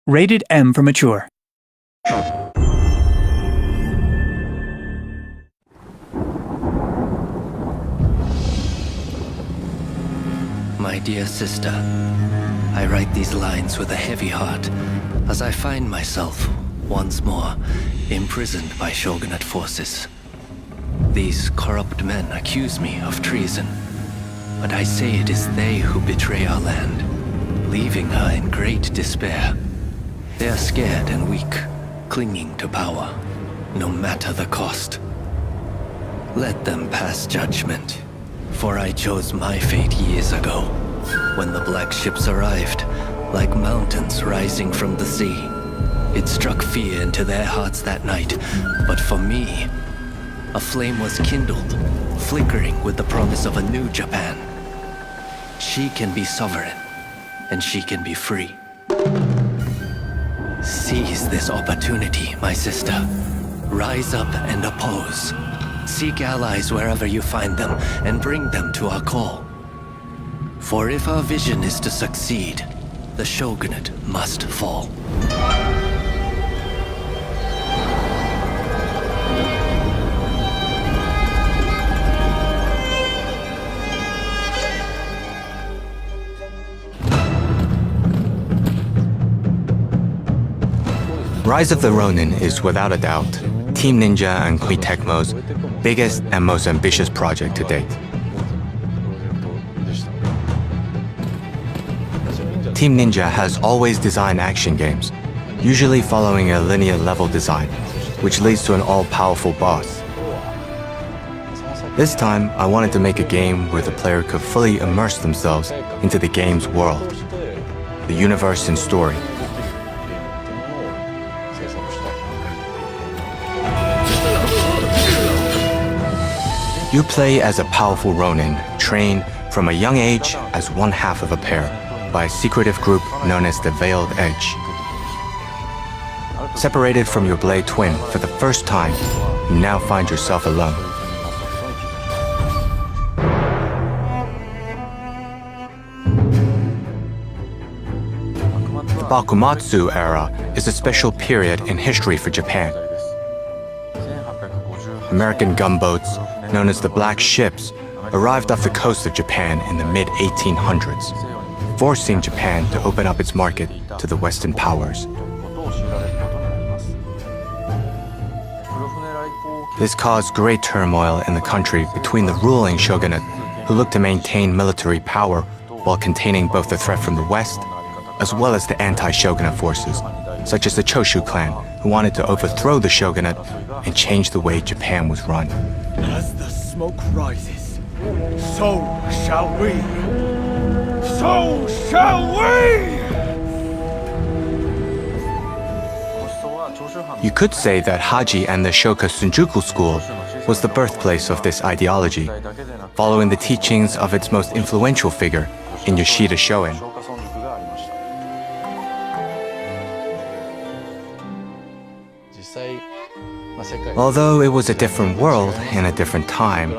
Rated M for mature. My dear sister, I write these lines with a heavy heart as I find myself, once more, imprisoned by shogunate forces. These corrupt men accuse me of treason, but I say it is they who betray our land, leaving her in great despair. They are scared and weak, clinging to power, no matter the cost. Let them pass judgment, for I chose my fate years ago, when the black ships arrived, like mountains rising from the sea. It struck fear into their hearts that night, but for me, a flame was kindled, flickering with the promise of a new Japan. She can be sovereign, and she can be free. Seize this opportunity, my sister. Rise up and oppose. Seek allies wherever you find them, and bring them to our call. For if our vision is to succeed, the shogunate must fall. Rise of the Ronin is without a doubt Team Ninja and Koei Tecmo's biggest and most ambitious project to date. Team Ninja has always designed action games, usually following a linear level design, which leads to an all-powerful boss. This time, I wanted to make a game where the player could fully immerse themselves into the game's world, the universe and story. You play as a powerful Ronin, trained from a young age as one half of a pair by a secretive group known as the Veiled Edge. Separated from your blade twin for the first time, you now find yourself alone. The Bakumatsu era is a special period in history for Japan. American gunboats, known as the Black Ships, arrived off the coast of Japan in the mid-1800s, forcing Japan to open up its market to the Western powers. This caused great turmoil in the country between the ruling shogunate, who looked to maintain military power while containing both the threat from the West, as well as the anti-shogunate forces, such as the Choshu clan, who wanted to overthrow the shogunate and change the way Japan was run. As the smoke rises, so shall we. So shall we! You could say that Haji and the Shoka Shinjuku school was the birthplace of this ideology, following the teachings of its most influential figure in Yoshida Shoin. Although it was a different world in a different time,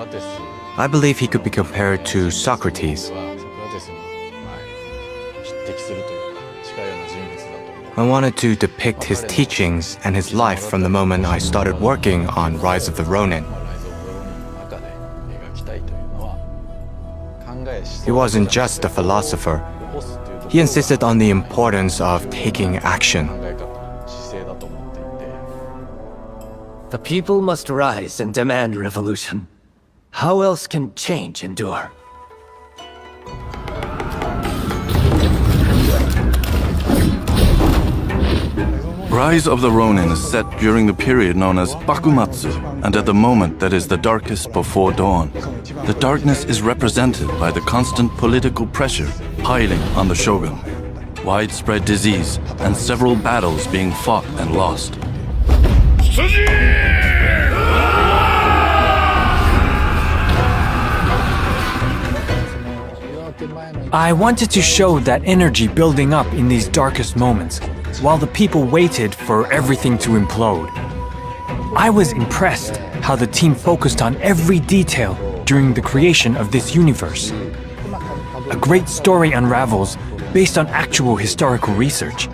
I believe he could be compared to Socrates. I wanted to depict his teachings and his life from the moment I started working on Rise of the Ronin. He wasn't just a philosopher. He insisted on the importance of taking action. The people must rise and demand revolution. How else can change endure? Rise of the Ronin is set during the period known as Bakumatsu, and at the moment that is the darkest before dawn. The darkness is represented by the constant political pressure piling on the shogun, widespread disease, and several battles being fought and lost. I wanted to show that energy building up in these darkest moments, while the people waited for everything to implode. I was impressed how the team focused on every detail during the creation of this universe. A great story unravels based on actual historical research.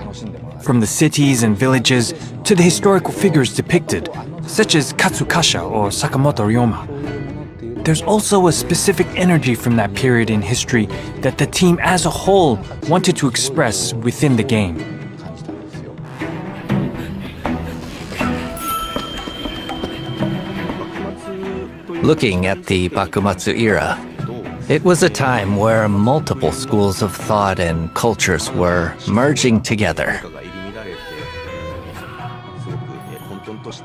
from the cities and villages to the historical figures depicted, such as Katsukasha or Sakamoto Ryoma. There's also a specific energy from that period in history that the team as a whole wanted to express within the game. Looking at the Bakumatsu era, it was a time where multiple schools of thought and cultures were merging together.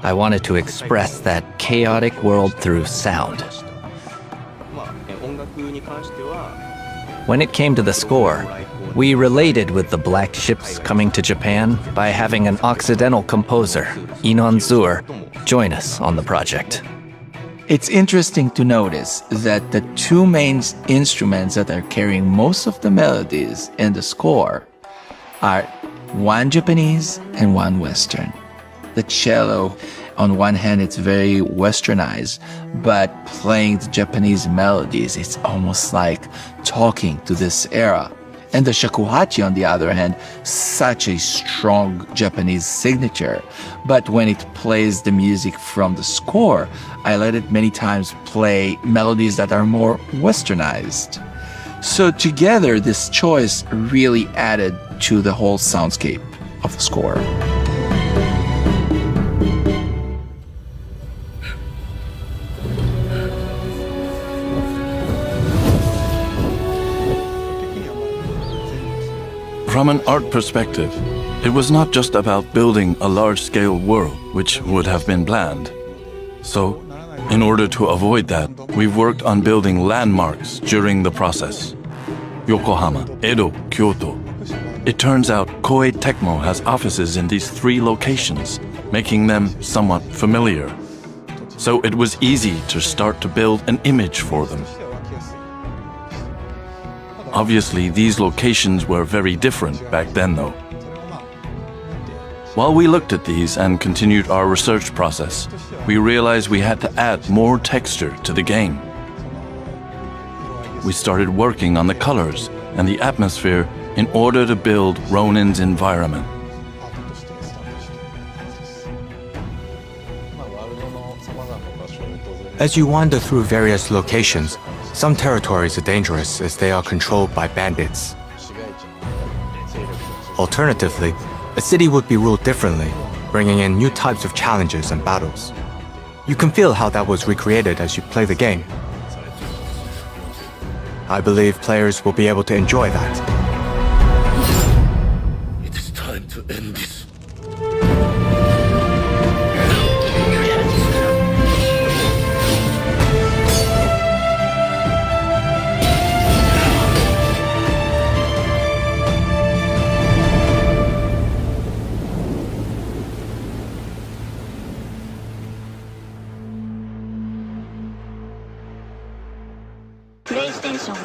I wanted to express that chaotic world through sound. When it came to the score, we related with the black ships coming to Japan by having an Occidental composer, Inon Zur, join us on the project. It's interesting to notice that the two main instruments that are carrying most of the melodies in the score are one Japanese and one Western. The cello, on one hand, it's very westernized, but playing the Japanese melodies, it's almost like talking to this era. And the shakuhachi, on the other hand, such a strong Japanese signature. But when it plays the music from the score, I let it many times play melodies that are more westernized. So together, this choice really added to the whole soundscape of the score. From an art perspective, it was not just about building a large-scale world, which would have been planned. So, in order to avoid that, we've worked on building landmarks during the process. Yokohama, Edo, Kyoto. It turns out Koei Tecmo has offices in these three locations, making them somewhat familiar. So it was easy to start to build an image for them. Obviously, these locations were very different back then, though. While we looked at these and continued our research process, we realized we had to add more texture to the game. We started working on the colors and the atmosphere in order to build Ronin's environment. As you wander through various locations, some territories are dangerous as they are controlled by bandits. Alternatively, a city would be ruled differently, bringing in new types of challenges and battles. You can feel how that was recreated as you play the game. I believe players will be able to enjoy that. It is time to end this. PlayStation